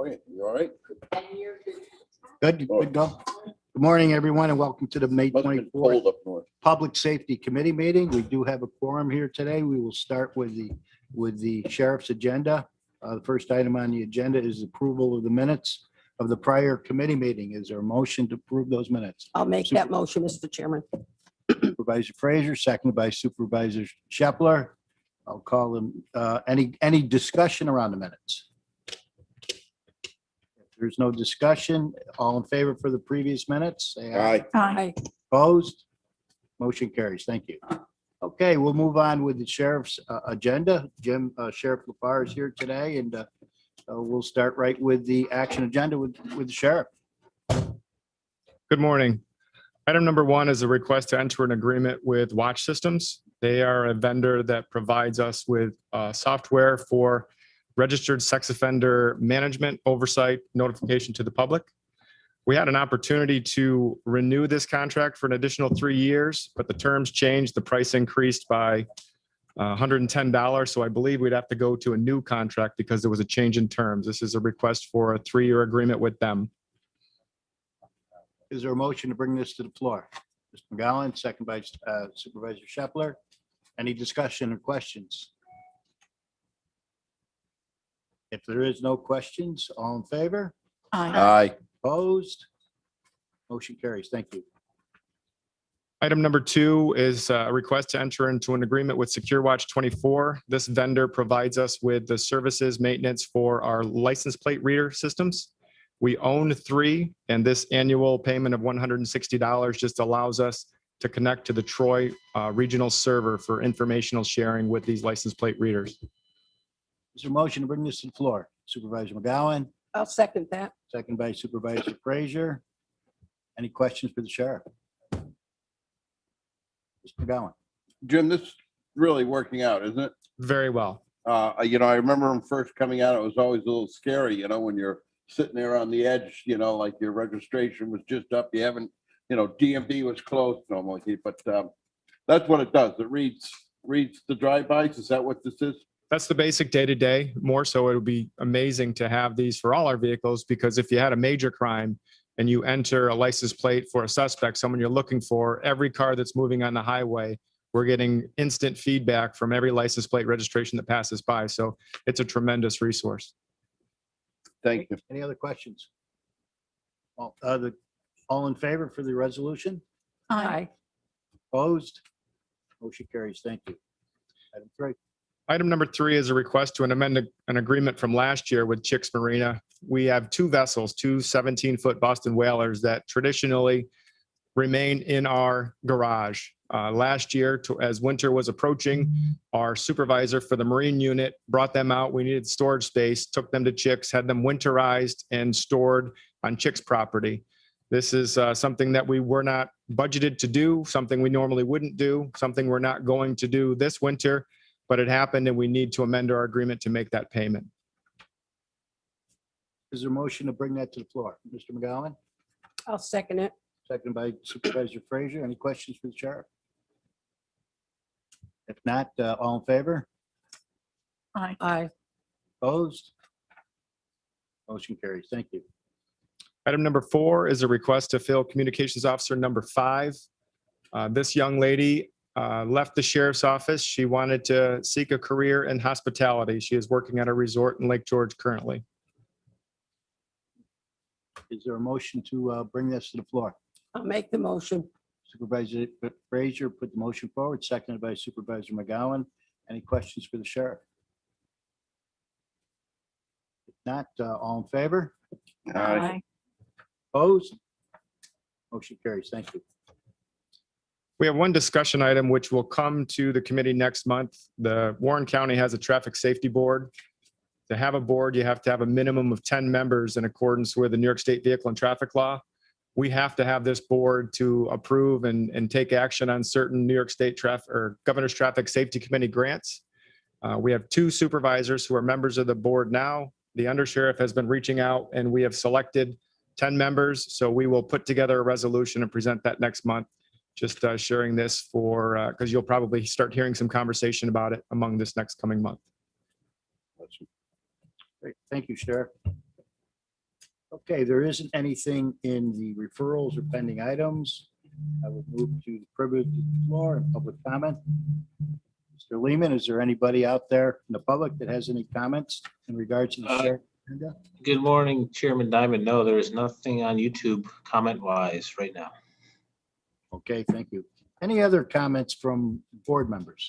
are you? You all right? Good, good go. Good morning, everyone, and welcome to the May Must have been 24th cold up north. Public Safety Committee meeting. We do have a quorum here today. We will start with the sheriff's agenda. The first item on the agenda is approval of the minutes of the prior committee meeting. Is there a motion to approve those minutes? I'll make that motion, Mr. Chairman. Supervisor Frazier, seconded by Supervisor Shepler. I'll call them, any discussion around the minutes? If there's no discussion, all in favor for the previous minutes? Say aye. Aye. Opposed? Motion carries. Thank you. Okay, we'll move on with the sheriff's agenda. Sheriff LaFar is here today, and we'll start right with the action agenda with the sheriff. Good morning. Item number 1 is a request to enter an agreement with Watch Systems. They are a vendor that provides us with software for registered sex offender management, oversight, notification to the public. We had an opportunity to renew this contract for an additional 3 years, but the terms changed. The price increased by $110. So I believe we'd have to go to a new contract because there was a change in terms. This is a request for a 3-year agreement with them. Is there a motion to bring this to the floor? Mr. McGowan, second by Supervisor Shepler. Any discussion or questions? If there is no questions, all in favor? Aye. Opposed? Motion carries. Thank you. Item number 2 is a request to enter into an agreement with SecureWatch 24. This vendor provides us with the services maintenance for our license plate reader systems. We own 3, and this annual payment of $160 just allows us to connect to the Troy regional server for informational sharing with these license plate readers. Is there a motion to bring this to the floor? Supervisor McGowan, I'll second that. second by Supervisor Frazier. Any questions for the sheriff? Mr. McGowan. Jim, this is really working out, isn't it? Very well. I remember him first coming out, it was always a little scary, when you're sitting there on the edge, like your registration was just up, you haven't, DMV was closed almost, but that's what it does. It reads the drive-bys. Is that what this is? That's the basic day-to-day. More so, it would be amazing to have these for all our vehicles, because if you had a major crime and you enter a license plate for a suspect, someone you're looking for, every car that's moving on the highway, we're getting instant feedback from every license plate registration that passes by. So it's a tremendous resource. Thank you. Any other questions? All in favor for the resolution? Aye. Opposed? Motion carries. Thank you. Item 3. Item number 3 is a request to amend an agreement from last year with Chicks Marina. We have 2 vessels, 2 17-foot Boston whalers that traditionally remain in our garage. Last year, as winter was approaching, our supervisor for the Marine unit brought them out. We needed storage space, took them to Chicks, had them winterized and stored on Chicks property. This is something that we were not budgeted to do, something we normally wouldn't do, something we're not going to do this winter, but it happened and we need to amend our agreement to make that payment. Is there a motion to bring that to the floor? Mr. McGowan, I'll second it. second by Supervisor Frazier. Any questions for the sheriff? If not, all in favor? Aye. Opposed? Motion carries. Thank you. Item number 4 is a request to fill communications officer number 5. This young lady left the sheriff's office. She wanted to seek a career in hospitality. She is working at a resort in Lake George currently. Is there a motion to bring this to the floor? I'll make the motion. Supervisor Frazier put the motion forward, seconded by Supervisor McGowan. Any questions for the sheriff? If not, all in favor? Aye. Opposed? Motion carries. Thank you. We have one discussion item which will come to the committee next month. The Warren County has a traffic safety board. To have a board, you have to have a minimum of 10 members in accordance with the New York State Vehicle and Traffic Law. We have to have this board to approve and take action on certain New York State traffic or Governor's Traffic Safety Committee grants. We have 2 supervisors who are members of the board now. The undersheriff has been reaching out and we have selected 10 members. So we will put together a resolution and present that next month. Just sharing this for, because you'll probably start hearing some conversation about it among this next coming month. Great. Thank you, Sheriff. Okay, there isn't anything in the referrals or pending items. I would move to the privilege of the floor and public comment. Mr. Lehman, is there anybody out there in the public that has any comments in regards to the sheriff agenda? Good morning, Chairman Diamond. No, there is nothing on YouTube comment-wise right now. Okay, thank you. Any other comments from board members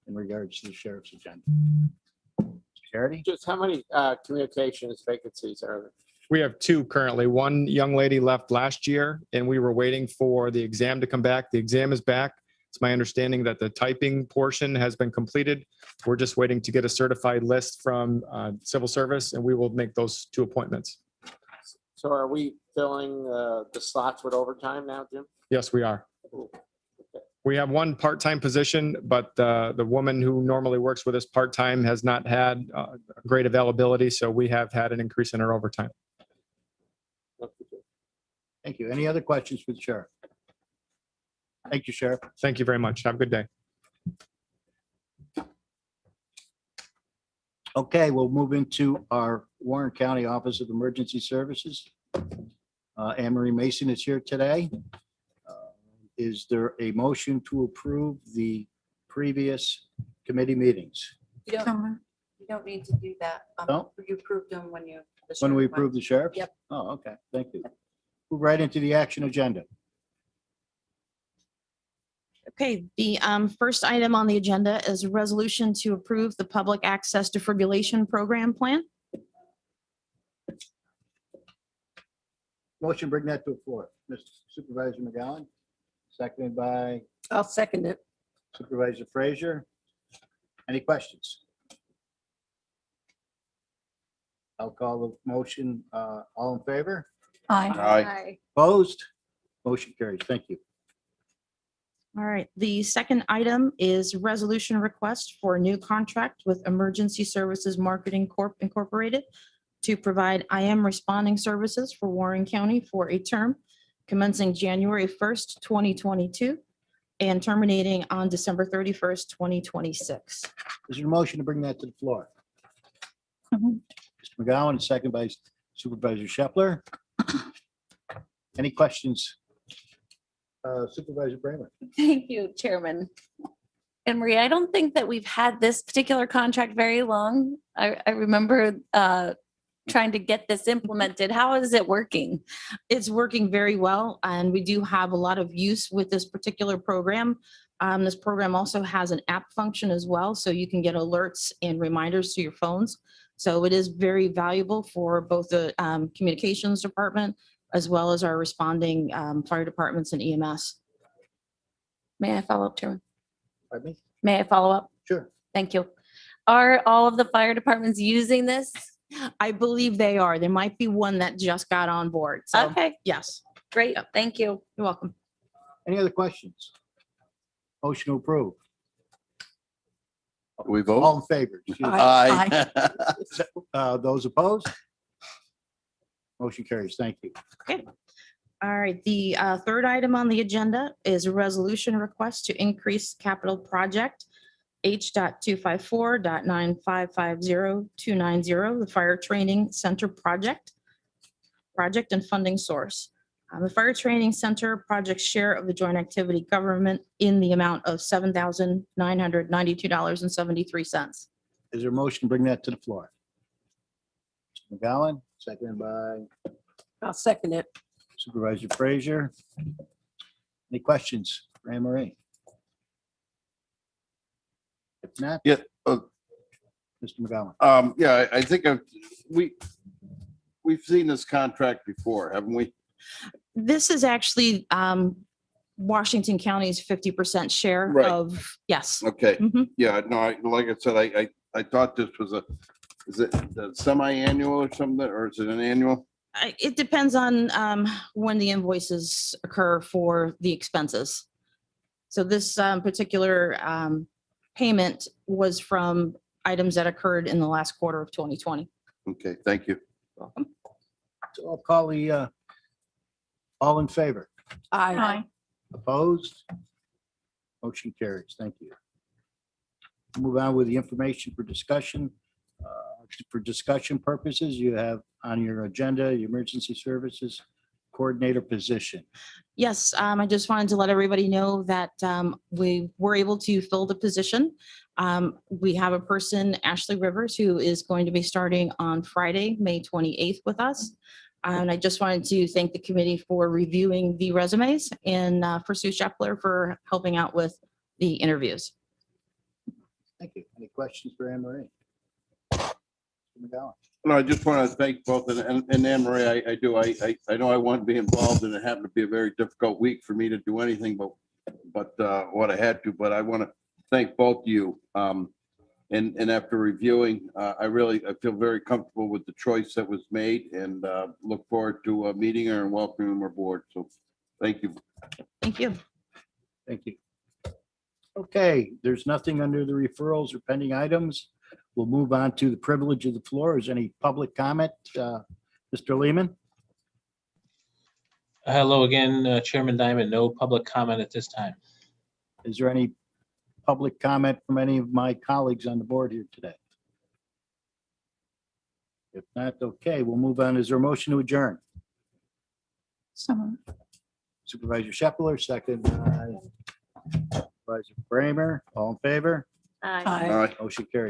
in regards to the sheriff's agenda? Charity? Just how many communications vacancies are there? We have two currently. One young lady left last year and we were waiting for the exam to come back. The exam is back. It's my understanding that the typing portion has been completed. We're just waiting to get a certified list from civil service and we will make those two appointments. So are we filling the slots with overtime now, Jim? Yes, we are. Ooh, We have one part-time position, but the woman who normally works with us part-time has not had great availability. So we have had an increase in our overtime. Thank you. Any other questions for the sheriff? Thank you, Sheriff. Thank you very much. Have a good day. Okay, we'll move into our Warren County Office of Emergency Services. Anne Marie Mason is here today. Is there a motion to approve the previous committee meetings? You don't need to do that. No? You approved them when you. the When we sheriff went. approve the sheriff? Yep. Oh, okay, thank you. Move right into the action agenda. Okay, the first item on the agenda is a resolution to approve the public access defibrillation program plan. Motion, bring that to the floor. Mr. Supervisor McGowan, seconded by I'll second it. Supervisor Frazier. Any questions? I'll call the motion. All in favor? Aye. Opposed? Motion carries. Thank you. All right, the second item is resolution request for a new contract with Emergency Services Marketing Corp. Incorporated to provide IM responding services for Warren County for a term commencing January 1st, 2022 and terminating on December 31st, 2026. Is there a motion to bring that to the floor? Mhm. Mr. McGowan, second by Supervisor Shepler. Any questions? Supervisor Bramer. Thank you, Chairman. And Maria, I don't think that we've had this particular contract very long. I remember trying to get this implemented. How is it working? It's working very well, and we do have a lot of use with this particular program. This program also has an app function as well, so you can get alerts and reminders to your phones. So it is very valuable for both the communications department as well as our responding fire departments and EMS. May I follow up, Chairman? Pardon me? May I follow up? Sure. Thank you. Are all of the fire departments using this? I believe they are. There might be one that just got on board. So, Okay, yes, great. Thank you. you're welcome. Any other questions? Motion to approve. We vote? All in favor? Excuse me. Aye. Those opposed? Motion carries. Thank you. All right, the third item on the agenda is a resolution request to increase capital project H.254.9550290, the Fire Training Center project and funding source. The Fire Training Center project share of the joint activity government in the amount of $7,992.73. Is there a motion to bring that to the floor? Mr. McGowan, seconded by I'll second it. Supervisor Frazier. Any questions for Anne Marie? If not, Yeah, Mr. McGowan. yeah, I think we've seen this contract before, haven't we? This is actually Washington County's 50% share Right. of, yes. Okay, Mhm. yeah, no, like I said, I thought this was is it semi-annual or something, or is it an annual? It depends on when the invoices occur for the expenses. So this particular payment was from items that occurred in the last quarter of 2020. Okay, thank you. So I'll call the, all in favor? Aye. Opposed? Motion carries. Thank you. Move on with the information for discussion. for discussion purposes, you have on your agenda, the emergency services coordinator position. Yes, I just wanted to let everybody know that we were able to fill the position. We have a person, Ashley Rivers, who is going to be starting on Friday, May 28th with us. And I just wanted to thank the committee for reviewing the resumes and for Sue Shepler for helping out with the interviews. Thank you. Any questions for Anne Marie? McGowan? No, I just want to thank both, and Anne Marie, I do, I know I want to be involved, and it happened to be a very difficult week for me to do anything but what I had to, but I want to thank both of you. And after reviewing, I feel very comfortable with the choice that was made, and look forward to meeting her and welcoming her aboard. So thank you. Thank you. Thank you. Okay, there's nothing under the referrals or pending items. We'll move on to the privilege of the floor. Is any public comment? Mr. Lehman? Hello again, Chairman Diamond. No public comment at this time. Is there any public comment from any of my colleagues on the board here today? If not, okay, we'll move on. Is there a motion to adjourn? Supervisor Shepler, second by Supervisor Bramer. All in favor? Aye. Aye. All right. Motion carries.